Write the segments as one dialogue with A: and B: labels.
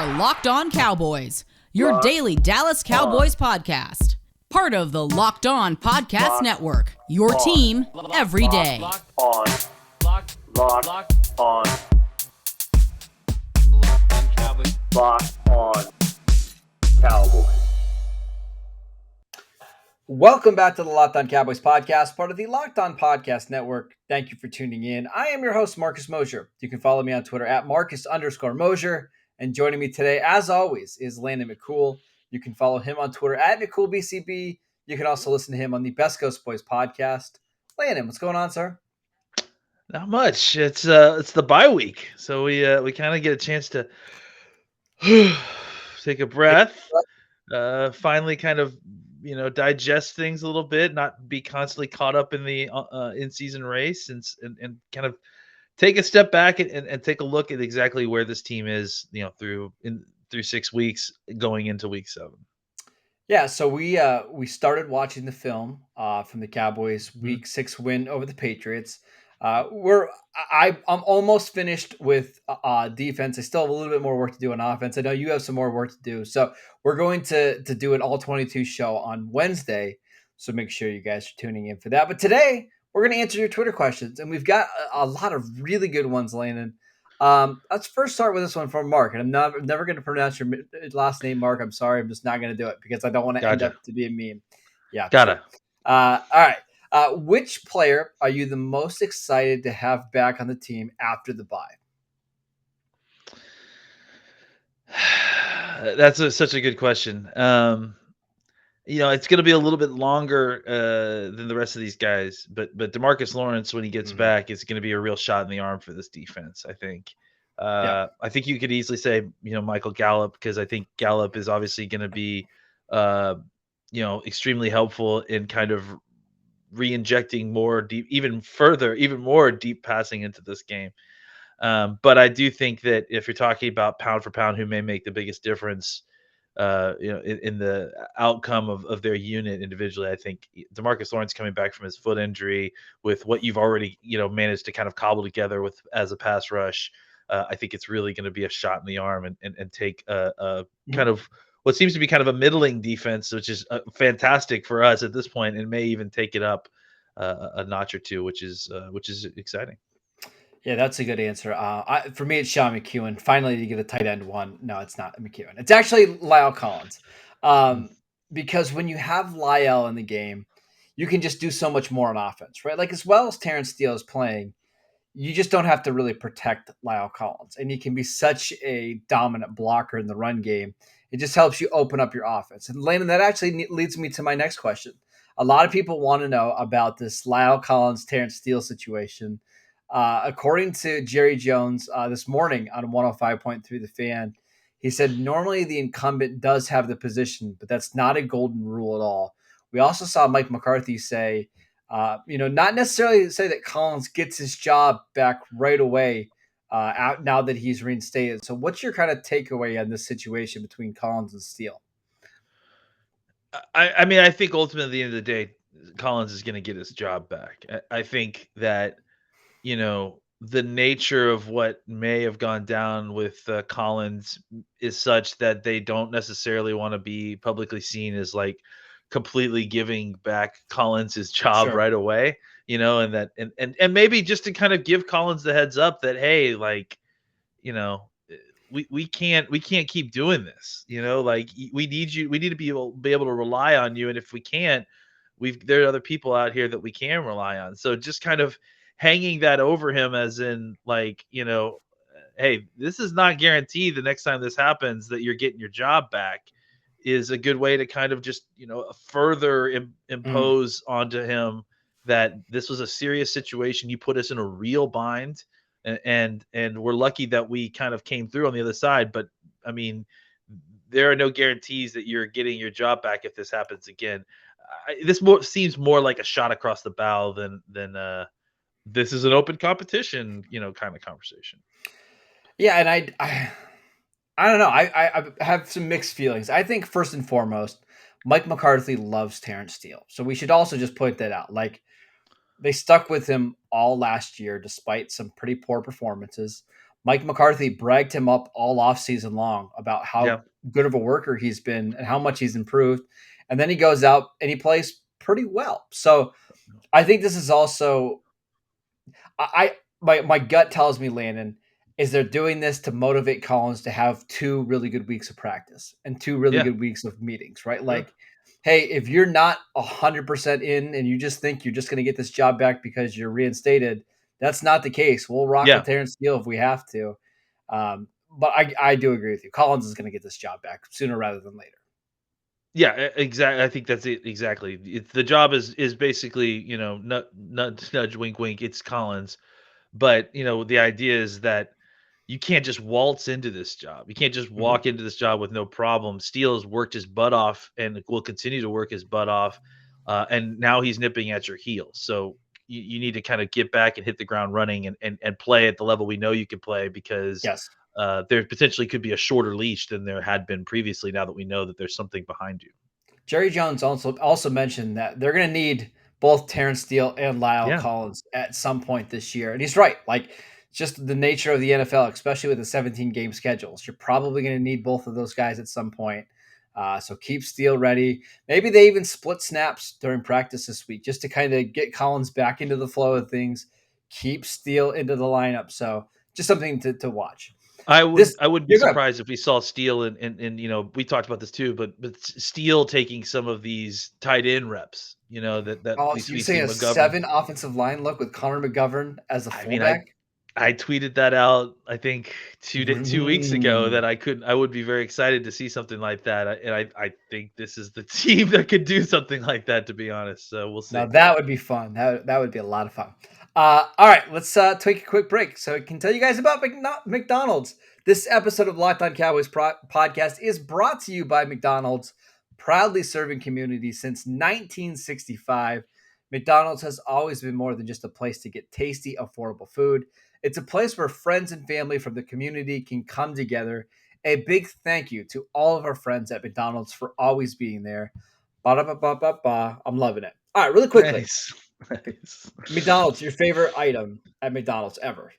A: are Locked On Cowboys, your daily Dallas Cowboys podcast. Part of the Locked On Podcast Network, your team every day.
B: Locked on Cowboys.
C: Welcome back to the Locked On Cowboys podcast, part of the Locked On Podcast Network. Thank you for tuning in. I am your host, Marcus Mosher. You can follow me on Twitter at Marcus_Mosher. And joining me today, as always, is Landon McCool. You can follow him on Twitter at McCoolBCB. You can also listen to him on the Best Coast Boys podcast. Landon, what's going on, sir?
D: Not much. It's the bye week, so we kind of get a chance to take a breath, finally kind of digest things a little bit, not be constantly caught up in the in-season race, and kind of take a step back and take a look at exactly where this team is, through 6 weeks going into week 7.
C: Yeah, so we started watching the film from the Cowboys' Week 6 win over the Patriots. I'm almost finished with defense. I still have a little bit more work to do on offense. I know you have some more work to do. So we're going to do an all 22 show on Wednesday. So make sure you guys are tuning in for that. But today we're going to answer your Twitter questions, and we've got a lot of really good ones, Landon. Let's first start with this one from Mark, and I'm never going to pronounce your last name, Mark. I'm sorry. I'm just not going to do it because I don't want to end up to be a meme. Yeah.
D: Gotta.
C: All right. Which player are you the most excited to have back on the team after the bye?
D: That's such a good question. It's going to be a little bit longer than the rest of these guys, but DeMarcus Lawrence, when he gets back, is going to be a real shot in the arm for this defense, I think. I think you could easily say, Michael Gallup, because I think Gallup is obviously going to be, extremely helpful in kind of re-injecting more deep, even more deep passing into this game. But I do think that if you're talking about pound for pound, who may make the biggest difference, in the outcome of their unit individually, I think DeMarcus Lawrence coming back from his foot injury with what you've already, managed to kind of cobble together with as a pass rush, I think it's really going to be a shot in the arm and take a kind of what seems to be kind of a middling defense, which is fantastic for us at this point, and may even take it up a notch or two, which is exciting.
C: Yeah, that's a good answer. For me, it's Sean McEwen. Finally, you get a tight end one. No, it's not McEwen. It's actually Lyle Collins. Because when you have Lyle in the game, you can just do so much more on offense, right? Like, as well as Terence Steele is playing, you just don't have to really protect Lyle Collins. And he can be such a dominant blocker in the run game. It just helps you open up your offense. And Landon, that actually leads me to my next question. A lot of people want to know about this Lyle Collins, Terence Steele situation. According to Jerry Jones this morning on 105.3 The Fan, he said normally the incumbent does have the position, but that's not a golden rule at all. We also saw Mike McCarthy say, not necessarily say that Collins gets his job back right away now that he's reinstated. So what's your kind of takeaway on this situation between Collins and Steele?
D: I think ultimately at the end of the day, Collins is going to get his job back. I think that the nature of what may have gone down with Collins is such that they don't necessarily want to be publicly seen as like completely giving back Collins his job right away, and that, and maybe just to kind of give Collins the heads up that, hey, like, we can't keep doing this, like we need to be able to rely on you. And if we can't, there are other people out here that we can rely on. So just kind of hanging that over him as in like, hey, this is not guaranteed the next time this happens that you're getting your job back, is a good way to kind of just, further impose onto him that this was a serious situation. You put us in a real bind, and we're lucky that we kind of came through on the other side. But I mean, there are no guarantees that you're getting your job back if this happens again. This seems more like a shot across the bow than this is an open competition, kind of conversation.
C: Yeah, and I don't know. I have some mixed feelings. I think first and foremost, Mike McCarthy loves Terence Steele. So we should also just point that out. Like, they stuck with him all last year despite some pretty poor performances. Mike McCarthy bragged him up all off season long about how good of a worker he's been and how much he's improved. And then he goes out and he plays pretty well. So I think this is also my gut tells me, Landon, is they're doing this to motivate Collins to have 2 really good weeks of practice and 2 really good weeks of meetings, right? Like, hey, if you're not 100% in and you just think you're just going to get this job back because you're reinstated, that's not the case. We'll rock with Terence Steele if we have to. But I do agree with you. Collins is going to get this job back sooner rather than later.
D: Yeah, exactly. I think that's it. Exactly. The job is basically, nudge, wink, wink. It's Collins. But, the idea is that you can't just waltz into this job. You can't just walk into this job with no problem. Steele has worked his butt off and will continue to work his butt off. And now he's nipping at your heels. So you need to kind of get back and hit the ground running and play at the level we know you can play, because there potentially could be a shorter leash than there had been previously, now that we know that there's something behind you.
C: Jerry Jones also mentioned that they're going to need both Terence Steele and Lyle Collins at some point this year. And he's right. Like, just the nature of the NFL, especially with the 17-game schedules, you're probably going to need both of those guys at some point. So keep Steele ready. Maybe they even split snaps during practice this week just to kind of get Collins back into the flow of things, keep Steele into the lineup. So just something to watch.
D: I would be surprised if we saw Steele and we talked about this too, but Steele taking some of these tight end reps, that
C: so you're saying a McGovern. 7 offensive line look with Connor McGovern as a fullback?
D: I tweeted that out, I think 2 weeks ago, that I would be very excited to see something like that. I think this is the team that could do something like that, to be honest. So we'll see.
C: Now that would be fun. That would be a lot of fun. All right, let's take a quick break so I can tell you guys about McDonald's. This episode of Locked On Cowboys podcast is brought to you by McDonald's, proudly serving communities since 1965. McDonald's has always been more than just a place to get tasty, affordable food. It's a place where friends and family from the community can come together. A big thank you to all of our friends at McDonald's for always being there. Ba-da-ba-ba-ba-ba. I'm loving it. All right, really quickly.
D: Nice.
C: McDonald's, your favorite item at McDonald's ever?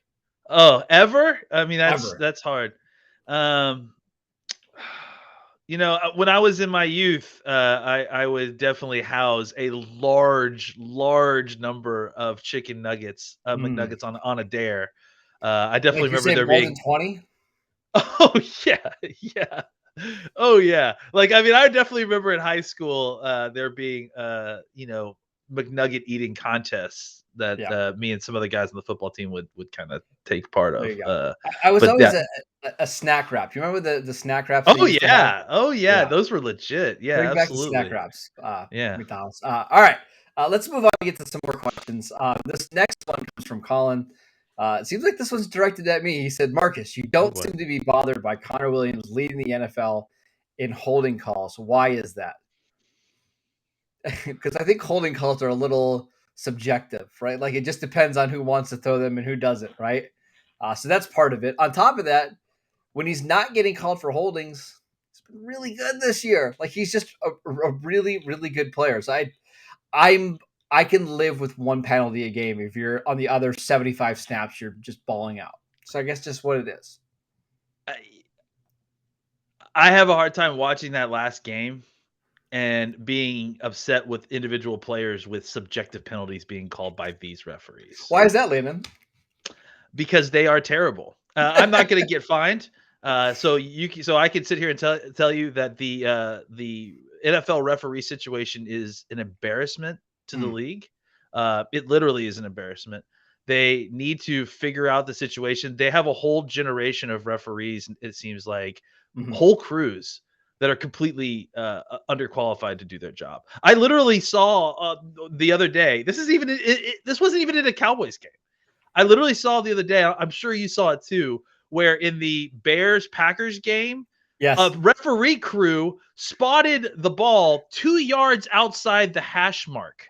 D: Oh, ever? I mean, that's hard. When I was in my youth, I would definitely house a large number of chicken nuggets, McNuggets on a dare. I definitely remember there being
C: more than 20.
D: Oh yeah. Oh yeah. Like, I mean, I definitely remember in high school there being McNugget eating contests that me and some other guys on the football team would kind of take part of.
C: I was always a snack wrap. You remember the snack wraps?
D: Oh yeah. Those were legit. Yeah,
C: bring
D: absolutely.
C: Back the snack wraps. McDonald's. All right. Let's move on and get to some more questions. This next one comes from Colin. It seems like this one's directed at me. He said, Marcus, you don't seem to be bothered by Connor Williams leading the NFL in holding calls. Why is that? Because I think holding calls are a little subjective, right? Like, it just depends on who wants to throw them and who doesn't, right? So that's part of it. On top of that, when he's not getting called for holdings, he's been really good this year. Like, he's just a really, really good player. So I can live with one penalty a game if you're on the other 75 snaps, you're just balling out. So I guess just what it is.
D: I have a hard time watching that last game and being upset with individual players with subjective penalties being called by these referees.
C: Why is that, Landon?
D: Because they are terrible. I'm not going to get fined. So I can sit here and tell you that the NFL referee situation is an embarrassment to the league. It literally is an embarrassment. They need to figure out the situation. They have a whole generation of referees, it seems like, whole crews that are completely underqualified to do their job. I literally saw the other day. This wasn't even in a Cowboys game. I literally saw the other day. I'm sure you saw it too, where in the Bears-Packers game, a referee crew spotted the ball 2 yards outside the hash mark.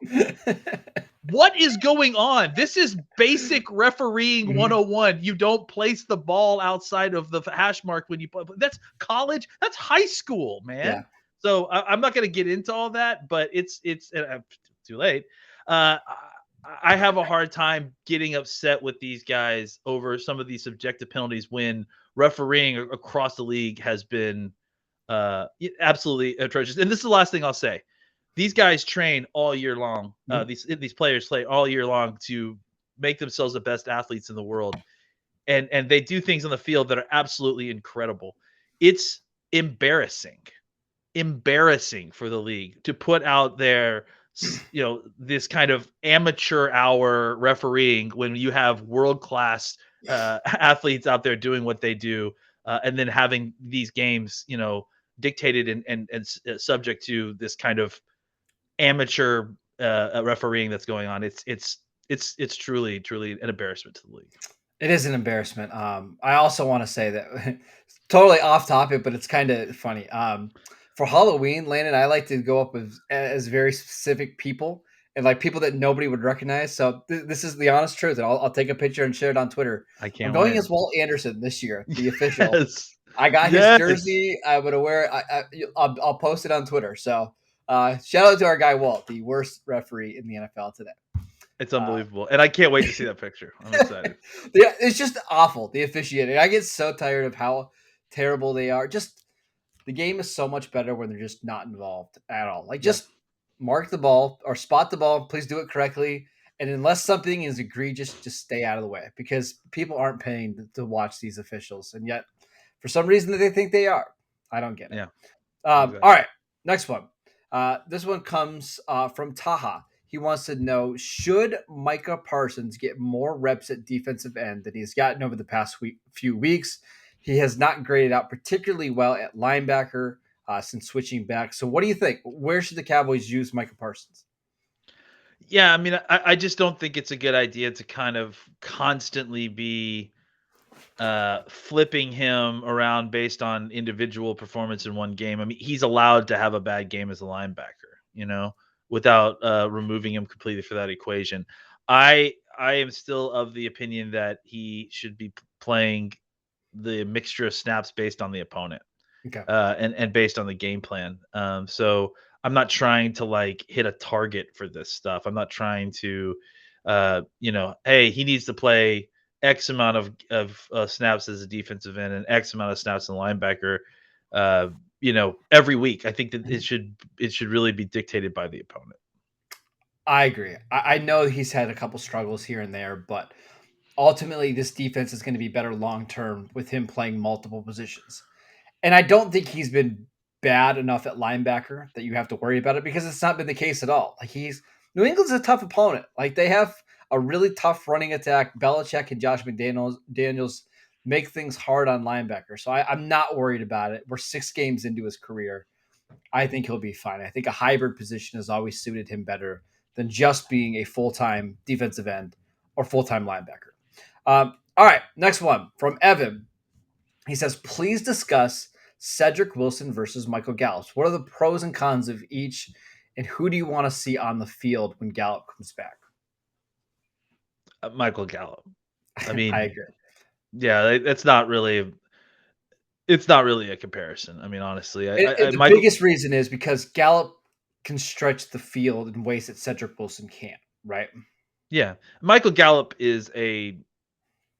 D: What is going on? This is basic refereeing 101. You don't place the ball outside of the hash mark when you play. That's college. That's high school, man. Yeah. So I'm not going to get into all that, but it's too late. I have a hard time getting upset with these guys over some of these subjective penalties when refereeing across the league has been absolutely atrocious. And this is the last thing I'll say. These guys train all year long. These players play all year long to make themselves the best athletes in the world, and they do things on the field that are absolutely incredible. It's embarrassing for the league to put out their this kind of amateur hour refereeing when you have world class athletes out there doing what they do, and then having these games dictated and subject to this kind of amateur refereeing that's going on. It's truly an embarrassment to the league.
C: It is an embarrassment. I also want to say that totally off topic, but it's kind of funny. For Halloween, Landon, I like to go up as very specific people and like people that nobody would recognize. So this is the honest truth, and I'll take a picture and share it on Twitter. I'm going as Walt Anderson this year, the official.
D: Yes.
C: I got his jersey. I'm gonna wear it. I'll post it on Twitter. So shout out to our guy Walt, the worst referee in the NFL today.
D: It's unbelievable, and I can't wait to see that picture. I'm excited.
C: Yeah, it's just awful, the officiating. I get so tired of how terrible they are. Just the game is so much better when they're just not involved at all. Like, just mark the ball or spot the ball. Please do it correctly. And unless something is egregious, just stay out of the way because people aren't paying to watch these officials. And yet, for some reason, they think they are. I don't get it.
D: Yeah.
C: Exactly. All right, next one. This one comes from Taha. He wants to know, should Micah Parsons get more reps at defensive end than he's gotten over the past few weeks? He has not graded out particularly well at linebacker since switching back. So what do you think? Where should the Cowboys use Micah Parsons?
D: Yeah, I mean, I just don't think it's a good idea to kind of constantly be flipping him around based on individual performance in one game. I mean, he's allowed to have a bad game as a linebacker, without removing him completely for that equation. I am still of the opinion that he should be playing the mixture of snaps based on the opponent, and based on the game plan. So I'm not trying to hit a target for this stuff. I'm not trying to, hey, he needs to play X amount of snaps as a defensive end and X amount of snaps as a linebacker. Every week. I think that it should really be dictated by the opponent.
C: I agree. I know he's had a couple struggles here and there, but ultimately this defense is going to be better long-term with him playing multiple positions. And I don't think he's been bad enough at linebacker that you have to worry about it because it's not been the case at all. New England's a tough opponent. Like, they have a really tough running attack. Belichick and Josh McDaniels make things hard on linebacker. So I'm not worried about it. We're 6 games into his career. I think he'll be fine. I think a hybrid position has always suited him better than just being a full-time defensive end or full-time linebacker. All right, next one from Evan. He says, please discuss Cedric Wilson versus Michael Gallup. What are the pros and cons of each, and who do you want to see on the field when Gallup comes back?
D: Michael Gallup. I mean,
C: I agree.
D: Yeah, it's not really a comparison. I mean, honestly,
C: the biggest reason is because Gallup can stretch the field in ways that Cedric Wilson can't, right?
D: Yeah. Michael Gallup is a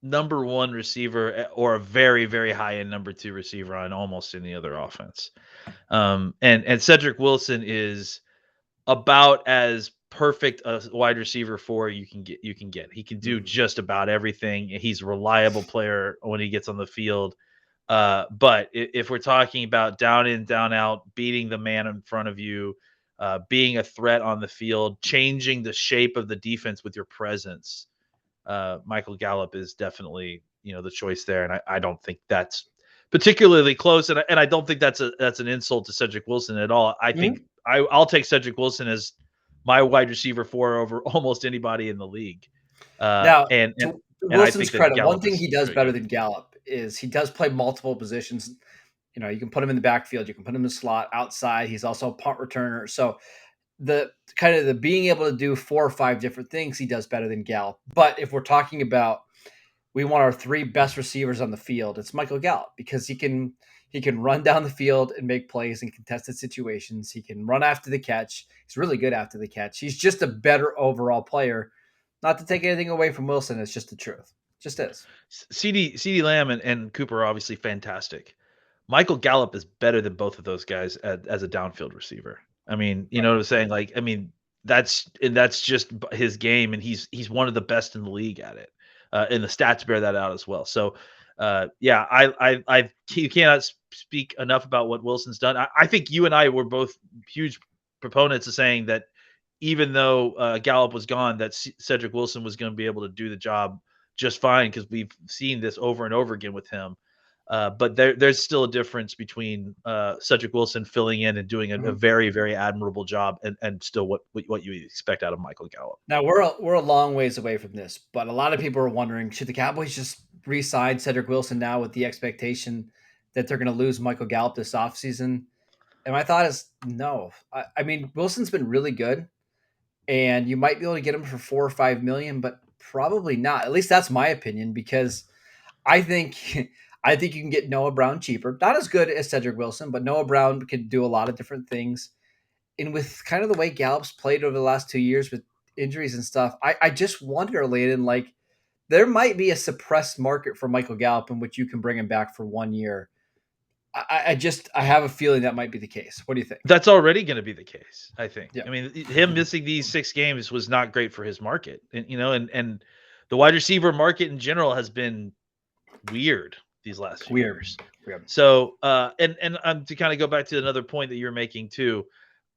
D: number 1 receiver or a very, very high end number 2 receiver on almost any other offense. And Cedric Wilson is about as perfect a wide receiver for you can get. He can do just about everything. He's a reliable player when he gets on the field. But if we're talking about down in, down out, beating the man in front of you, being a threat on the field, changing the shape of the defense with your presence, Michael Gallup is definitely, the choice there. And I don't think that's particularly close. And I don't think that's an insult to Cedric Wilson at all. I think I'll take Cedric Wilson as my wide receiver 4 over almost anybody in the league.
C: Now,
D: and
C: Wilson's credit,
D: Gallup
C: one thing he does better than Gallup is he does play multiple positions. You can put him in the backfield, you can put him in the slot, outside. He's also a punt returner. So the being able to do 4 or 5 different things, he does better than Gallup. But if we're talking about we want our 3 best receivers on the field, it's Michael Gallup because he can run down the field and make plays in contested situations. He can run after the catch. He's really good after the catch. He's just a better overall player Not to take anything away from Wilson, it's just the truth. Just is.
D: CD Lamb and Cooper are obviously fantastic. Michael Gallup is better than both of those guys as a downfield receiver. I mean, you know what I'm saying? Like, I mean, that's just his game, and he's one of the best in the league at it. And the stats bear that out as well. So, yeah, I you cannot speak enough about what Wilson's done. I think you and I were both huge proponents of saying that even though Gallup was gone, that Cedric Wilson was going to be able to do the job just fine because we've seen this over and over again with him. But there's still a difference between Cedric Wilson filling in and doing a very, very admirable job, and still what you expect out of Michael Gallup.
C: Now we're a long ways away from this, but a lot of people are wondering: should the Cowboys just re-sign Cedric Wilson now with the expectation that they're going to lose Michael Gallup this offseason? And my thought is no. I mean, Wilson's been really good, and you might be able to get him for $4 or $5 million, but probably not. At least that's my opinion, because I think I think you can get Noah Brown cheaper. Not as good as Cedric Wilson, but Noah Brown can do a lot of different things. And with kind of the way Gallup's played over the last 2 years with injuries and stuff, I just wonder, Landon, like there might be a suppressed market for Michael Gallup in which you can bring him back for 1 year. I have a feeling that might be the case. What do you think?
D: That's already going to be the case, I think.
C: Yeah.
D: I mean, him missing these 6 games was not great for his market, and and the wide receiver market in general has been weird these last few years.
C: Weird.
D: So, and to kind of go back to another point that you're making too,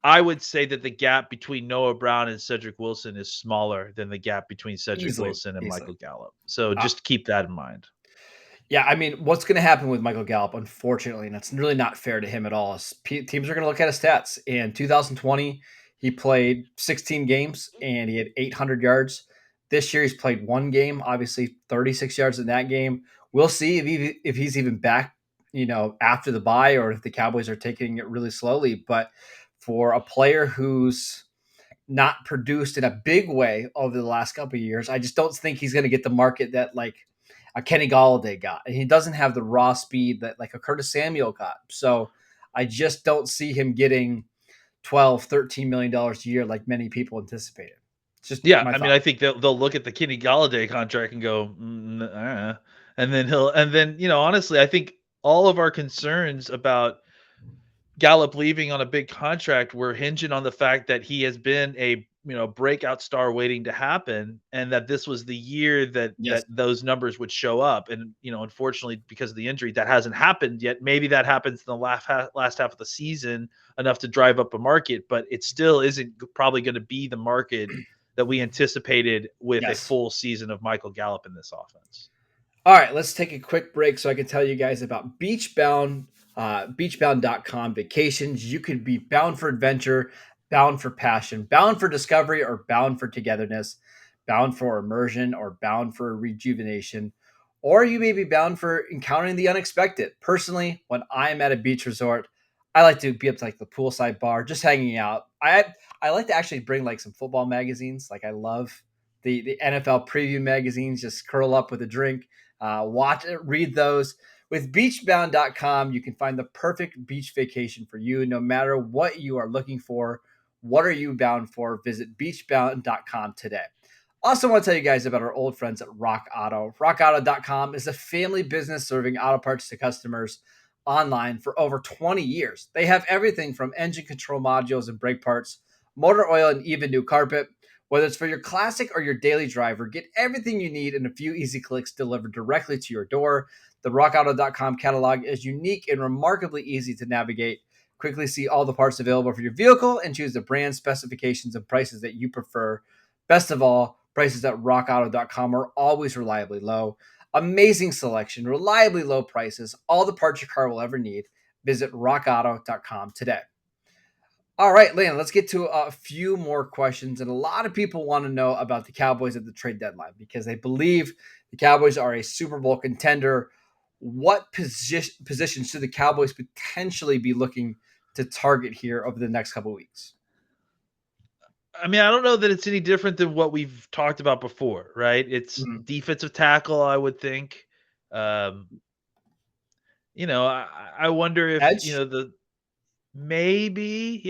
D: I would say that the gap between Noah Brown and Cedric Wilson is smaller than the gap between Cedric Wilson and Michael Gallup. So just keep that in mind.
C: Yeah, I mean, what's going to happen with Michael Gallup, unfortunately, and it's really not fair to him at all, is teams are going to look at his stats. In 2020, he played 16 games and he had 800 yards. This year, he's played 1 game, obviously 36 yards in that game. We'll see if he's even back, after the bye, or if the Cowboys are taking it really slowly. But for a player who's not produced in a big way over the last couple of years, I just don't think he's going to get the market that like a Kenny Galladay got. And he doesn't have the raw speed that like a Curtis Samuel got. So I just don't see him getting $12, $13 million a year like many people anticipated. It's just
D: Yeah, I mean, I think they'll look at the Kenny Galladay contract and go, and then honestly, I think all of our concerns about Gallup leaving on a big contract were hinging on the fact that he has been a breakout star waiting to happen, and that this was the year that those numbers would show up. And unfortunately, because of the injury, that hasn't happened yet. Maybe that happens in the last half of the season enough to drive up a market, but it still isn't probably going to be the market that we anticipated with a full season of Michael Gallup in this offense.
C: All right, let's take a quick break so I can tell you guys about Beachbound. Beachbound.com vacations. You could be bound for adventure, bound for passion, bound for discovery, or bound for togetherness, bound for immersion, or bound for rejuvenation, or you may be bound for encountering the unexpected. Personally, when I'm at a beach resort, I like to be up to like the poolside bar, just hanging out. I like to actually bring like some football magazines. Like I love the NFL preview magazines. Just curl up with a drink, watch it, read those. With beachbound.com, you can find the perfect beach vacation for you, no matter what you are looking for. What are you bound for? Visit beachbound.com today. Also want to tell you guys about our old friends at Rock Auto. RockAuto.com is a family business serving auto parts to customers online for over 20 years. They have everything from engine control modules and brake parts, motor oil, and even new carpet. Whether it's for your classic or your daily driver, get everything you need in a few easy clicks delivered directly to your door. The RockAuto.com catalog is unique and remarkably easy to navigate. Quickly see all the parts available for your vehicle and choose the brand, specifications, and prices that you prefer. Best of all, prices at RockAuto.com are always reliably low. Amazing selection, reliably low prices, all the parts your car will ever need. Visit RockAuto.com today. All right, Landon, let's get to a few more questions. And a lot of people want to know about the Cowboys at the trade deadline because they believe the Cowboys are a Super Bowl contender. What positions should the Cowboys potentially be looking to target here over the next couple of weeks?
D: I mean, I don't know that it's any different than what we've talked about before, right? It's defensive tackle, I would think. I wonder if,
C: Edge?
D: maybe.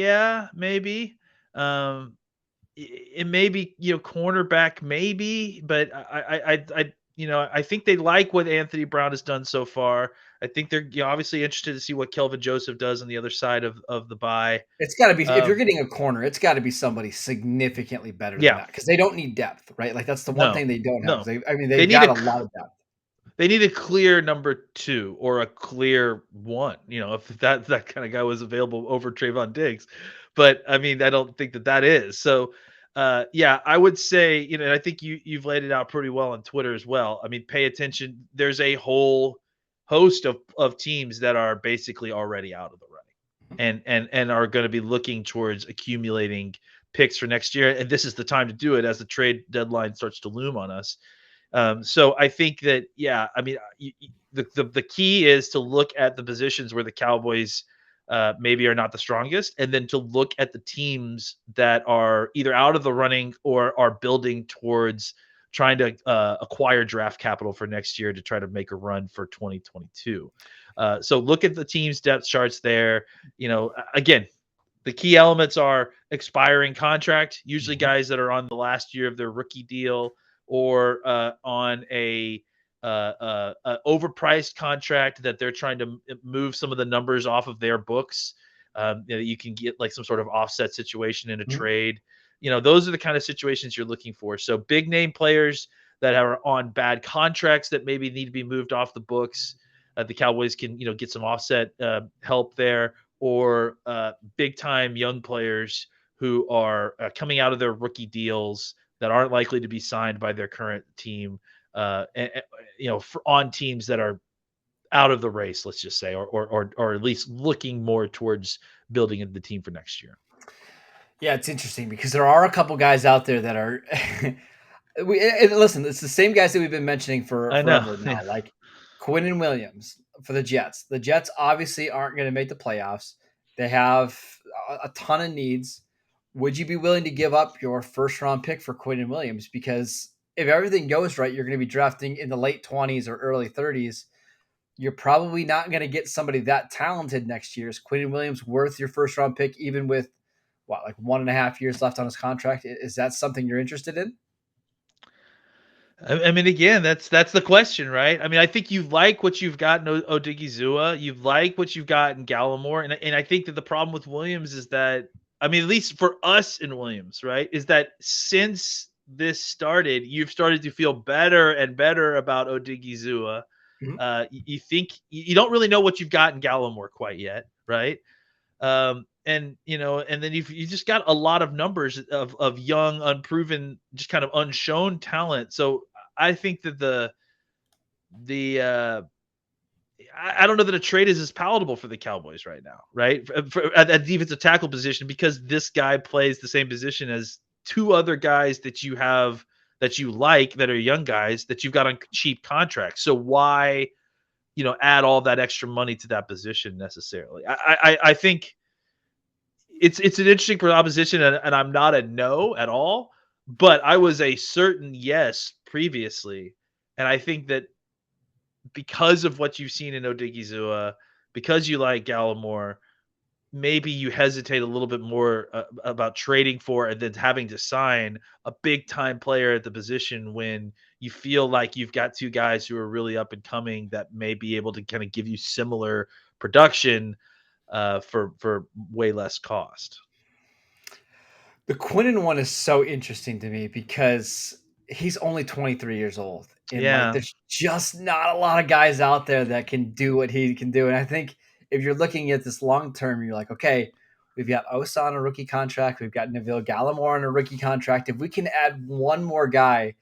D: it may be, cornerback maybe, but I think they like what Anthony Brown has done so far. I think they're obviously interested to see what Kelvin Joseph does on the other side of the bye.
C: It's got to be, if you're getting a corner, it's got to be somebody significantly better than
D: Yeah.
C: that, because they don't need depth, right? Like, that's the one
D: No,
C: thing they don't have.
D: no.
C: They've
D: They need
C: got a lot of depth.
D: They need a clear number 2 or a clear 1, if that kind of guy was available over Trayvon Diggs. But I mean, I don't think that is. So, yeah, I would say, and I think you've laid it out pretty well on Twitter as well. I mean, pay attention. There's a whole host of teams that are basically already out of the running and are going to be looking towards accumulating picks for next year. And this is the time to do it as the trade deadline starts to loom on us. So I think that, yeah, I mean, the key is to look at the positions where the Cowboys maybe are not the strongest, and then to look at the teams that are either out of the running or are building towards trying to acquire draft capital for next year to try to make a run for 2022. So look at the team's depth charts there. Again, the key elements are expiring contract, usually guys that are on the last year of their rookie deal, or on a overpriced contract that they're trying to move some of the numbers off of their books. You can get like some sort of offset situation in a trade. Those are the kind of situations you're looking for. So big name players that are on bad contracts that maybe need to be moved off the books. The Cowboys can, get some offset help there, or big time young players who are coming out of their rookie deals that aren't likely to be signed by their current team, on teams that are out of the race, let's just say, or at least looking more towards building the team for next year.
C: Yeah, it's interesting because there are a couple guys out there that are. Listen, it's the same guys that we've been mentioning forever now,
D: Yeah.
C: like Quinnen Williams for the Jets. The Jets obviously aren't going to make the playoffs. They have a ton of needs. Would you be willing to give up your first round pick for Quinnen Williams? Because if everything goes right, you're going to be drafting in the late 20s or early 30s. You're probably not going to get somebody that talented next year. Is Quinnen Williams worth your first round pick, even with like 1.5 years left on his contract? Is that something you're interested in?
D: I mean, again, that's the question, right? I mean, I think you like what you've got in Odigizua. You like what you've got in Gallimore. And I think that the problem with Williams is that, I mean, at least for us in Williams, right, is that since this started, you've started to feel better and better about Odigizua. You think you don't really know what you've got in Gallimore quite yet, right? And then you just got a lot of numbers of young, unproven, just kind of unshown talent. So I think that I don't know that a trade is as palatable for the Cowboys right now, right? At defensive tackle position, because this guy plays the same position as two other guys that you have that you like that are young guys that you've got on cheap contracts. So why, add all that extra money to that position necessarily? I think it's an interesting proposition, and I'm not a no at all, but I was a certain yes previously. And I think that because of what you've seen in Odigizua, because you like Gallimore, maybe you hesitate a little bit more about trading for and then having to sign a big time player at the position when you feel like you've got two guys who are really up and coming that may be able to kind of give you similar production for way less cost.
C: The Quinnen one is so interesting to me because he's only 23 years old. And there's just not a lot of guys out there that can do what he can do. And I think if you're looking at this long term, you're like, okay, we've got Osa on a rookie contract. We've got Neville Gallimore on a rookie contract. If we can add one more guy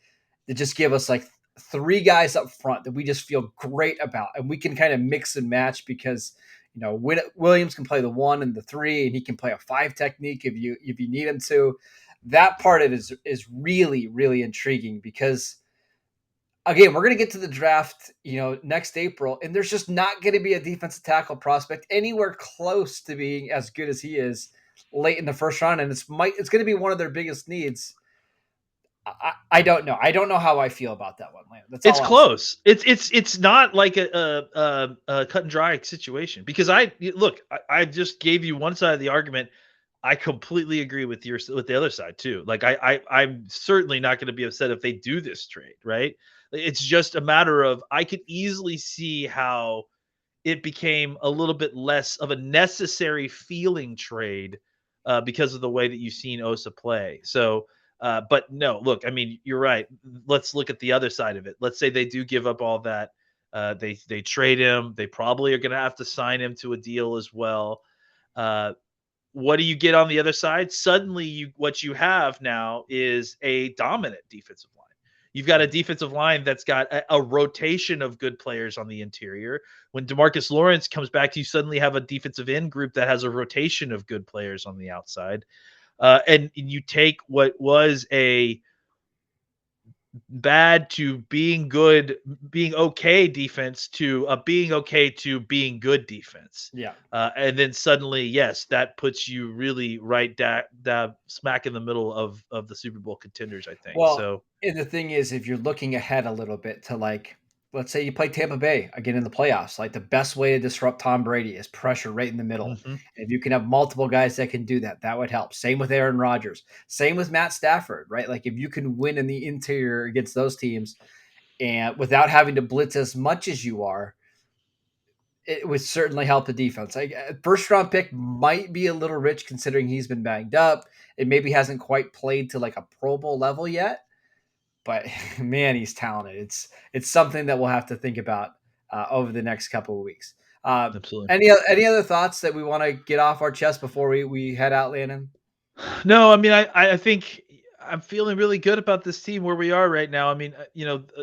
C: to just give us like three guys up front that we just feel great about, and we can kind of mix and match because Williams can play the 1 and the 3, and he can play a 5 technique if you need him to. That part of it is really, really intriguing because, again, we're going to get to the draft, next April, and there's just not going to be a defensive tackle prospect anywhere close to being as good as he is late in the first round, and it's going to be one of their biggest needs. I don't know. I don't know how I feel about that one, Landon.
D: It's close. It's not like a cut and dry situation because I just gave you one side of the argument. I completely agree with the other side too. Like I'm certainly not going to be upset if they do this trade, right? It's just a matter of I could easily see how it became a little bit less of a necessary feeling trade because of the way that you've seen Osa play. So, but no, look, I mean, you're right. Let's look at the other side of it. Let's say they do give up all that. They trade him. They probably are going to have to sign him to a deal as well. What do you get on the other side? Suddenly, what you have now is a dominant defensive line. You've got a defensive line that's got a rotation of good players on the interior. When DeMarcus Lawrence comes back, you suddenly have a defensive end group that has a rotation of good players on the outside. And you take what was a bad to being good, being okay defense to being okay to being good defense.
C: Yeah.
D: And then suddenly, yes, that puts you really right smack in the middle of the Super Bowl contenders, I think.
C: Well,
D: So
C: and the thing is, if you're looking ahead a little bit to like, let's say you play Tampa Bay again in the playoffs, like the best way to disrupt Tom Brady is pressure right in the middle.
D: mhm.
C: And if you can have multiple guys that can do that, that would help. Same with Aaron Rodgers. Same with Matt Stafford, right? Like if you can win in the interior against those teams and without having to blitz as much as you are, it would certainly help the defense. Like first round pick might be a little rich considering he's been banged up. It maybe hasn't quite played to like a Pro Bowl level yet, but man, he's talented. It's something that we'll have to think about over the next couple of weeks.
D: Absolutely.
C: Any other thoughts that we want to get off our chest before we head out, Landon?
D: No, I mean, I think I'm feeling really good about this team where we are right now. I mean,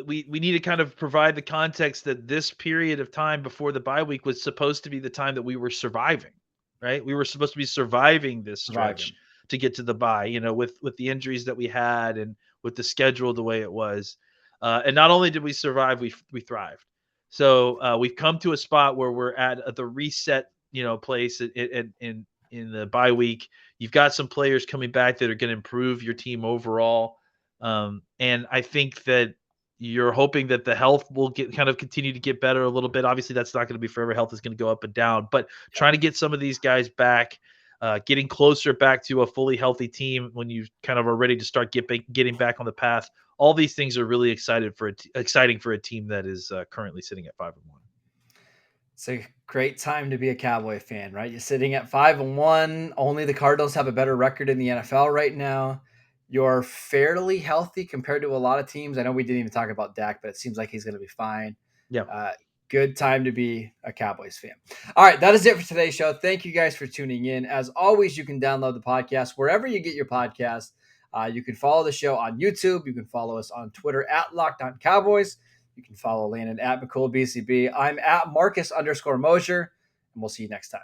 D: we need to kind of provide the context that this period of time before the bye week was supposed to be the time that we were surviving, right? We were supposed to be surviving this stretch
C: Surviving.
D: to get to the bye, with the injuries that we had and with the schedule the way it was. And not only did we survive, we thrived. So we've come to a spot where we're at the reset, place in the bye week. You've got some players coming back that are going to improve your team overall. And I think that you're hoping that the health will continue to get better a little bit. Obviously, that's not going to be forever. Health is going to go up and down, but trying to get some of these guys back, getting closer back to a fully healthy team when you kind of are ready to start getting back on the path. All these things are really exciting for a team that is currently sitting at 5-1.
C: It's a great time to be a Cowboy fan, right? You're sitting at 5-1. Only the Cardinals have a better record in the NFL right now. You're fairly healthy compared to a lot of teams. I know we didn't even talk about Dak, but it seems like he's going to be fine.
D: Yeah.
C: Good time to be a Cowboys fan. All right, that is it for today's show. Thank you guys for tuning in. As always, you can download the podcast wherever you get your podcast. You can follow the show on YouTube. You can follow us on Twitter at Locked On Cowboys. You can follow Landon at McCoolBCB. I'm at Marcus_Mosier, and we'll see you next time.